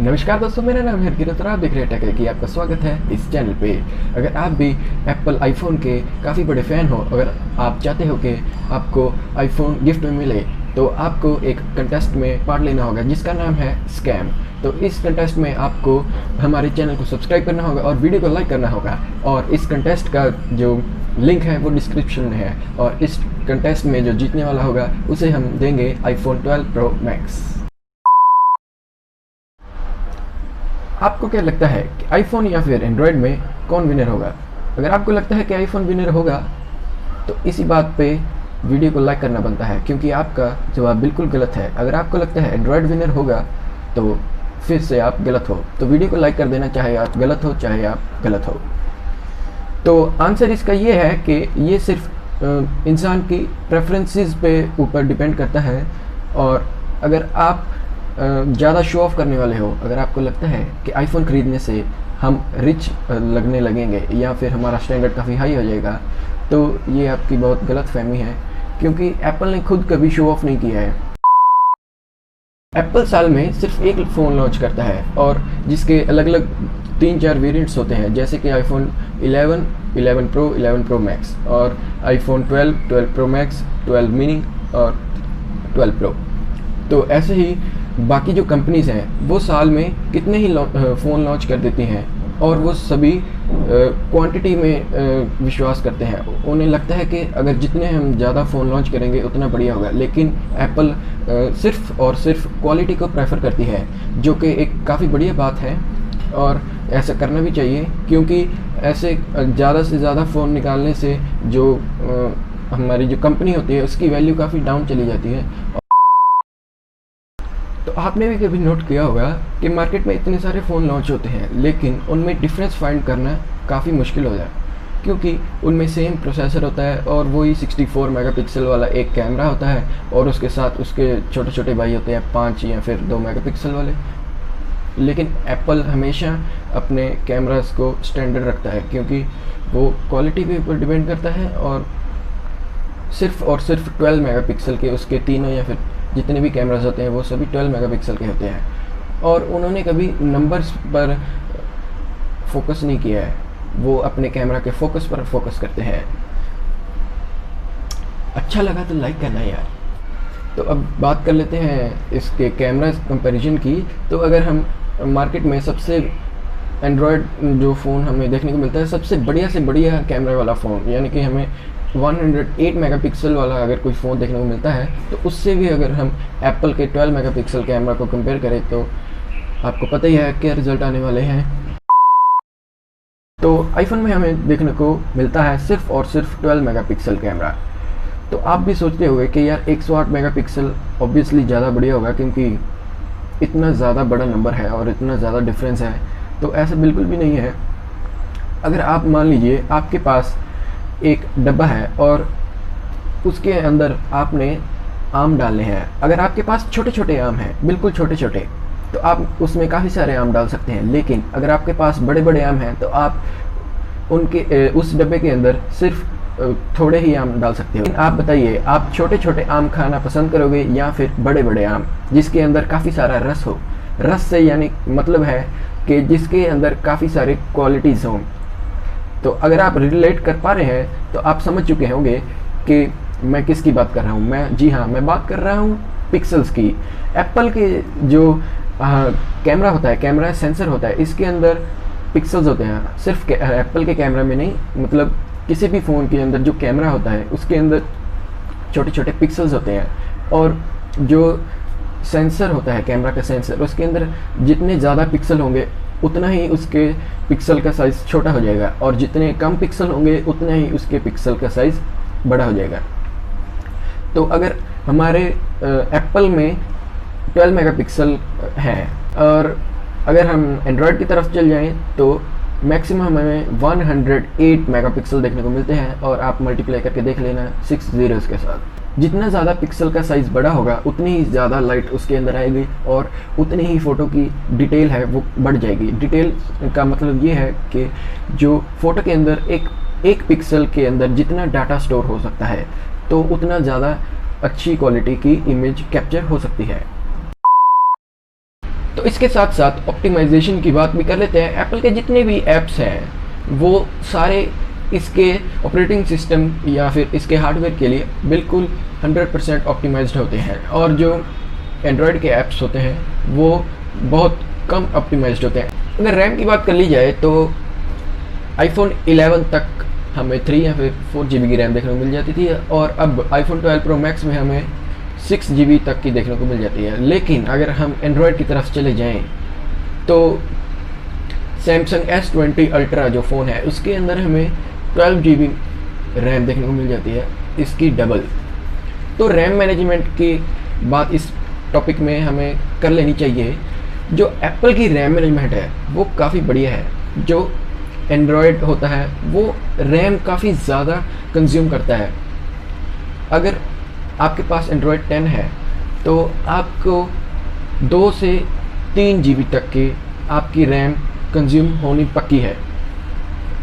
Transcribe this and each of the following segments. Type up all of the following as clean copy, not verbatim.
नमस्कार दोस्तों, मेरा नाम है गिरत और आप देख रहे हैं टेक की। आपका स्वागत है इस चैनल पे। अगर आप भी एप्पल आईफोन के काफ़ी बड़े फ़ैन हो, अगर आप चाहते हो कि आपको आईफोन गिफ्ट में मिले, तो आपको एक कंटेस्ट में पार्ट लेना होगा जिसका नाम है स्कैम। तो इस कंटेस्ट में आपको हमारे चैनल को सब्सक्राइब करना होगा और वीडियो को लाइक करना होगा। और इस कंटेस्ट का जो लिंक है वो डिस्क्रिप्शन में है। और इस कंटेस्ट में जो जीतने वाला होगा उसे हम देंगे आईफोन 12 प्रो मैक्स। आपको क्या लगता है कि आईफोन या फिर एंड्रॉयड में कौन विनर होगा? अगर आपको लगता है कि आईफोन विनर होगा तो इसी बात पे वीडियो को लाइक करना बनता है, क्योंकि आपका जवाब बिल्कुल गलत है। अगर आपको लगता है एंड्रॉयड विनर होगा तो फिर से आप गलत हो। तो वीडियो को लाइक कर देना, चाहे आप गलत हो चाहे आप गलत हो। तो आंसर इसका ये है कि ये सिर्फ इंसान की प्रेफरेंसेस पे ऊपर डिपेंड करता है। और अगर आप ज़्यादा शो ऑफ करने वाले हो, अगर आपको लगता है कि आईफोन ख़रीदने से हम रिच लगने लगेंगे या फिर हमारा स्टैंडर्ड काफ़ी हाई हो जाएगा, तो ये आपकी बहुत गलत फहमी है, क्योंकि एप्पल ने खुद कभी शो ऑफ नहीं किया है। एप्पल साल में सिर्फ एक फ़ोन लॉन्च करता है और जिसके अलग अलग 3-4 वेरिएंट्स होते हैं, जैसे कि आईफोन 11, 11 प्रो, 11 प्रो मैक्स, और आईफोन 12, 12 प्रो मैक्स, 12 मिनी और 12 प्रो। तो ऐसे ही बाकी जो कंपनीज़ हैं वो साल में कितने ही फ़ोन लॉन्च कर देती हैं, और वो सभी क्वांटिटी में विश्वास करते हैं। उन्हें लगता है कि अगर जितने हम ज़्यादा फ़ोन लॉन्च करेंगे उतना बढ़िया होगा। लेकिन एप्पल सिर्फ़ और सिर्फ क्वालिटी को प्रेफर करती है, जो कि एक काफ़ी बढ़िया बात है और ऐसा करना भी चाहिए, क्योंकि ऐसे ज़्यादा से ज़्यादा फ़ोन निकालने से जो हमारी जो कंपनी होती है उसकी वैल्यू काफ़ी डाउन चली जाती है। तो आपने भी कभी नोट किया होगा कि मार्केट में इतने सारे फ़ोन लॉन्च होते हैं, लेकिन उनमें डिफरेंस फाइंड करना काफ़ी मुश्किल हो जाए, क्योंकि उनमें सेम प्रोसेसर होता है और वही 64 मेगापिक्सल वाला एक कैमरा होता है, और उसके साथ उसके छोटे छोटे भाई होते हैं 5 या फिर 2 मेगापिक्सल वाले। लेकिन एप्पल हमेशा अपने कैमरास को स्टैंडर्ड रखता है, क्योंकि वो क्वालिटी के ऊपर डिपेंड करता है, और सिर्फ 12 मेगापिक्सल के उसके तीनों या फिर जितने भी कैमरास होते हैं वो सभी 12 मेगापिक्सल के होते हैं। और उन्होंने कभी नंबर्स पर फोकस नहीं किया है, वो अपने कैमरा के फोकस पर फोकस करते हैं। अच्छा लगा तो लाइक करना यार। तो अब बात कर लेते हैं इसके कैमरा कंपैरिजन की। तो अगर हम मार्केट में सबसे एंड्रॉयड जो फ़ोन हमें देखने को मिलता है, सबसे बढ़िया से बढ़िया कैमरा वाला फ़ोन, यानी कि हमें 108 मेगापिक्सल वाला अगर कोई फ़ोन देखने को मिलता है, तो उससे भी अगर हम एप्पल के 12 मेगापिक्सल कैमरा को कंपेयर करें तो आपको पता ही है क्या रिज़ल्ट आने वाले हैं। तो आईफोन में हमें देखने को मिलता है सिर्फ और सिर्फ 12 मेगापिक्सल कैमरा। तो आप भी सोचते होंगे कि यार 108 मेगापिक्सल ऑब्वियसली ज़्यादा बढ़िया होगा, क्योंकि इतना ज़्यादा बड़ा नंबर है और इतना ज़्यादा डिफरेंस है। तो ऐसा बिल्कुल भी नहीं है। अगर आप मान लीजिए आपके पास एक डब्बा है और उसके अंदर आपने आम डालने हैं। अगर आपके पास छोटे छोटे आम हैं, बिल्कुल छोटे छोटे, तो आप उसमें काफ़ी सारे आम डाल सकते हैं। लेकिन अगर आपके पास बड़े बड़े आम हैं तो आप उनके उस डब्बे के अंदर सिर्फ थोड़े ही आम डाल सकते हो। आप बताइए, आप छोटे छोटे आम खाना पसंद करोगे या फिर बड़े बड़े आम जिसके अंदर काफ़ी सारा रस हो? रस से यानी मतलब है कि जिसके अंदर काफ़ी सारे क्वालिटीज़ हों। तो अगर आप रिलेट कर पा रहे हैं तो आप समझ चुके होंगे कि मैं किसकी बात कर रहा हूँ। जी हाँ, मैं बात कर रहा हूँ पिक्सल्स की। एप्पल के जो कैमरा होता है, कैमरा सेंसर होता है, इसके अंदर पिक्सल्स होते हैं। सिर्फ एप्पल के कैमरा में नहीं, मतलब किसी भी फ़ोन के अंदर जो कैमरा होता है उसके अंदर छोटे छोटे पिक्सल्स होते हैं। और जो सेंसर होता है, कैमरा का सेंसर, उसके अंदर जितने ज़्यादा पिक्सल होंगे उतना ही उसके पिक्सल का साइज़ छोटा हो जाएगा, और जितने कम पिक्सल होंगे उतना ही उसके पिक्सल का साइज़ बड़ा हो जाएगा। तो अगर हमारे एप्पल में 12 मेगापिक्सल है, और अगर हम एंड्रॉयड की तरफ चल जाएं तो मैक्सिमम हमें 108 मेगापिक्सल देखने को मिलते हैं। और आप मल्टीप्लाई करके देख लेना 6 ज़ीरोज़ के साथ। जितना ज़्यादा पिक्सल का साइज़ बड़ा होगा उतनी ही ज़्यादा लाइट उसके अंदर आएगी, और उतनी ही फ़ोटो की डिटेल है वो बढ़ जाएगी। डिटेल का मतलब ये है कि जो फ़ोटो के अंदर एक पिक्सल के अंदर जितना डाटा स्टोर हो सकता है, तो उतना ज़्यादा अच्छी क्वालिटी की इमेज कैप्चर हो सकती है। तो इसके साथ साथ ऑप्टिमाइजेशन की बात भी कर लेते हैं। एप्पल के जितने भी ऐप्स हैं वो सारे इसके ऑपरेटिंग सिस्टम या फिर इसके हार्डवेयर के लिए बिल्कुल 100% ऑप्टिमाइज्ड होते हैं, और जो एंड्रॉयड के ऐप्स होते हैं वो बहुत कम ऑप्टिमाइज्ड होते हैं। अगर रैम की बात कर ली जाए तो आईफोन 11 तक हमें 3 या फिर 4 GB की रैम देखने को मिल जाती थी, और अब आईफोन 12 प्रो मैक्स में हमें 6 GB तक की देखने को मिल जाती है। लेकिन अगर हम एंड्रॉयड की तरफ चले जाएं तो सैमसंग S20 अल्ट्रा जो फ़ोन है उसके अंदर हमें 12 GB रैम देखने को मिल जाती है, इसकी डबल। तो रैम मैनेजमेंट की बात इस टॉपिक में हमें कर लेनी चाहिए। जो एप्पल की रैम मैनेजमेंट है वो काफ़ी बढ़िया है। जो एंड्रॉयड होता है वो रैम काफ़ी ज़्यादा कंज्यूम करता है। अगर आपके पास एंड्रॉयड 10 है तो आपको 2 से 3 GB तक की आपकी रैम कंज्यूम होनी पक्की है।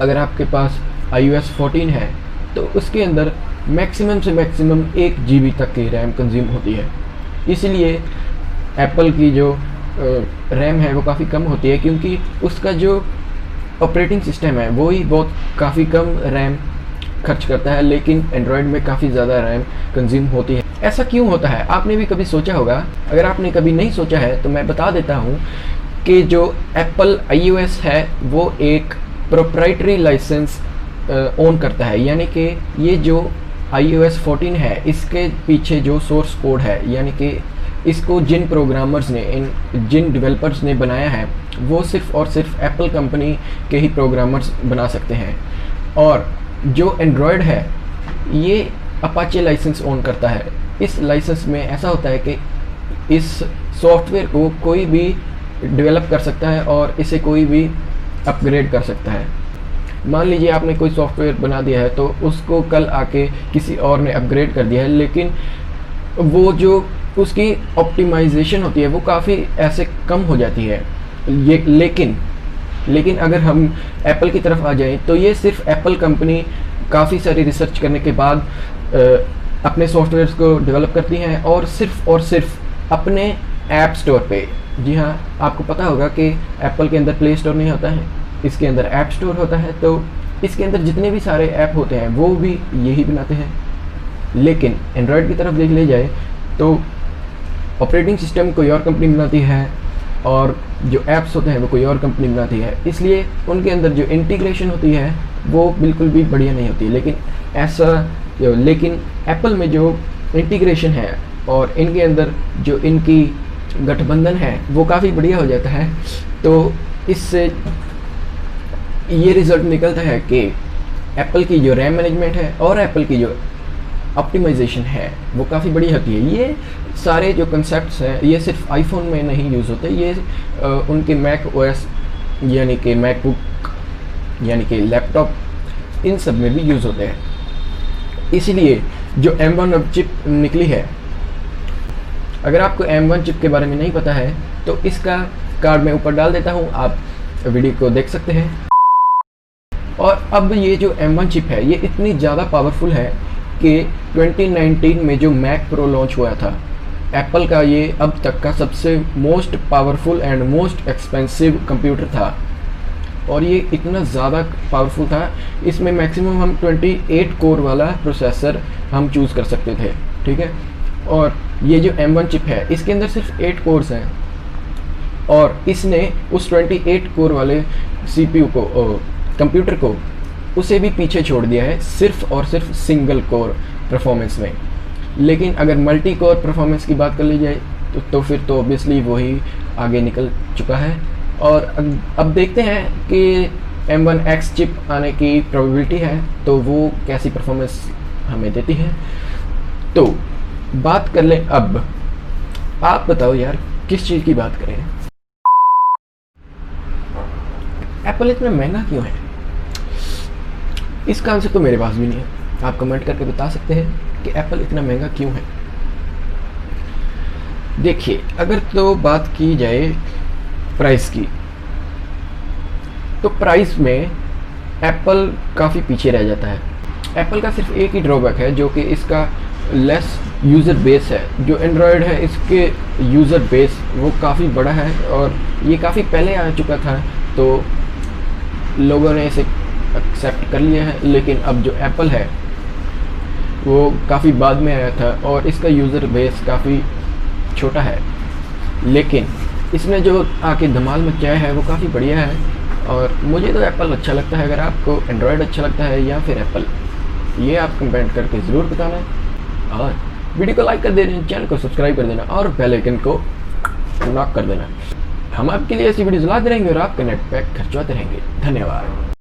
अगर आपके पास iOS 14 है तो उसके अंदर मैक्सिमम से मैक्सिमम 1 GB तक की रैम कंज्यूम होती है। इसलिए एप्पल की जो रैम है वो काफ़ी कम होती है, क्योंकि उसका जो ऑपरेटिंग सिस्टम है वो ही बहुत काफ़ी कम रैम खर्च करता है, लेकिन एंड्रॉयड में काफ़ी ज़्यादा रैम कंज्यूम होती है। ऐसा क्यों होता है आपने भी कभी सोचा होगा? अगर आपने कभी नहीं सोचा है तो मैं बता देता हूँ कि जो एप्पल iOS है वो एक प्रोप्राइटरी लाइसेंस ओन करता है, यानी कि ये जो iOS 14 है इसके पीछे जो सोर्स कोड है, यानी कि इसको जिन प्रोग्रामर्स ने जिन डेवलपर्स ने बनाया है वो सिर्फ और सिर्फ एप्पल कंपनी के ही प्रोग्रामर्स बना सकते हैं। और जो एंड्रॉयड है ये अपाचे लाइसेंस ओन करता है। इस लाइसेंस में ऐसा होता है कि इस सॉफ्टवेयर को कोई भी डेवलप कर सकता है और इसे कोई भी अपग्रेड कर सकता है। मान लीजिए आपने कोई सॉफ्टवेयर बना दिया है तो उसको कल आके किसी और ने अपग्रेड कर दिया है, लेकिन वो जो उसकी ऑप्टिमाइजेशन होती है वो काफ़ी ऐसे कम हो जाती है। ये लेकिन अगर हम एप्पल की तरफ आ जाएं तो ये सिर्फ एप्पल कंपनी काफ़ी सारी रिसर्च करने के बाद अपने सॉफ्टवेयर्स को डेवलप करती हैं, और सिर्फ अपने ऐप स्टोर पे। जी हाँ, आपको पता होगा कि एप्पल के अंदर प्ले स्टोर नहीं होता है, इसके अंदर ऐप स्टोर होता है। तो इसके अंदर जितने भी सारे ऐप होते हैं वो भी यही बनाते हैं। लेकिन एंड्रॉयड की तरफ देख ले जाए तो ऑपरेटिंग सिस्टम कोई और कंपनी बनाती है और जो ऐप्स होते हैं वो कोई और कंपनी बनाती है, इसलिए उनके अंदर जो इंटीग्रेशन होती है वो बिल्कुल भी बढ़िया नहीं होती। लेकिन एप्पल में जो इंटीग्रेशन है और इनके अंदर जो इनकी गठबंधन है वो काफ़ी बढ़िया हो जाता है। तो इससे ये रिज़ल्ट निकलता है कि एप्पल की जो रैम मैनेजमेंट है और एप्पल की जो ऑप्टिमाइजेशन है वो काफ़ी बढ़िया होती है। ये सारे जो कंसेप्ट्स हैं ये सिर्फ आईफोन में नहीं यूज़ होते, ये उनके मैक ओएस यानी कि मैकबुक यानी कि लैपटॉप इन सब में भी यूज़ होते हैं। इसीलिए जो M1 अब चिप निकली है, अगर आपको M1 चिप के बारे में नहीं पता है तो इसका कार्ड मैं ऊपर डाल देता हूँ, आप वीडियो को देख सकते हैं। और अब ये जो M1 चिप है ये इतनी ज़्यादा पावरफुल है कि 2019 में जो मैक प्रो लॉन्च हुआ था एप्पल का, ये अब तक का सबसे most powerful and most expensive computer था। और ये इतना ज़्यादा पावरफुल था, इसमें मैक्सिमम हम 28 कोर वाला प्रोसेसर हम चूज़ कर सकते थे, ठीक है। और ये जो M1 चिप है इसके अंदर सिर्फ 8 कोर्स हैं, और इसने उस 28 कोर वाले CPU को कंप्यूटर को उसे भी पीछे छोड़ दिया है सिर्फ और सिर्फ सिंगल कोर परफॉर्मेंस में। लेकिन अगर मल्टी कोर परफॉर्मेंस की बात कर ली जाए तो फिर तो ऑब्वियसली वही आगे निकल चुका है। और अब देखते हैं कि M1X चिप आने की प्रोबेबिलिटी है तो वो कैसी परफॉर्मेंस हमें देती है। तो बात कर लें, अब आप बताओ यार किस चीज़ की बात करें। एप्पल इतना महंगा क्यों है? इसका आंसर तो मेरे पास भी नहीं है। आप कमेंट करके बता सकते हैं कि एप्पल इतना महंगा क्यों है। देखिए, अगर तो बात की जाए प्राइस की, तो प्राइस में एप्पल काफ़ी पीछे रह जाता है। एप्पल का सिर्फ एक ही ड्रॉबैक है जो कि इसका लेस यूज़र बेस है। जो एंड्रॉयड है इसके यूज़र बेस वो काफ़ी बड़ा है और ये काफ़ी पहले आ चुका था, तो लोगों ने इसे एक्सेप्ट कर लिया है। लेकिन अब जो एप्पल है वो काफ़ी बाद में आया था और इसका यूज़र बेस काफ़ी छोटा है, लेकिन इसने जो आके धमाल मचाया है वो काफ़ी बढ़िया है। और मुझे तो एप्पल अच्छा लगता है। अगर आपको एंड्रॉयड अच्छा लगता है या फिर एप्पल, ये आप कमेंट करके ज़रूर बताना। और वीडियो को लाइक कर देना, चैनल को सब्सक्राइब कर देना और बेल आइकन को नॉक कर देना। हम आपके लिए ऐसी वीडियोज़ लाते रहेंगे और आपका नेट पैक खर्चवाते रहेंगे। धन्यवाद।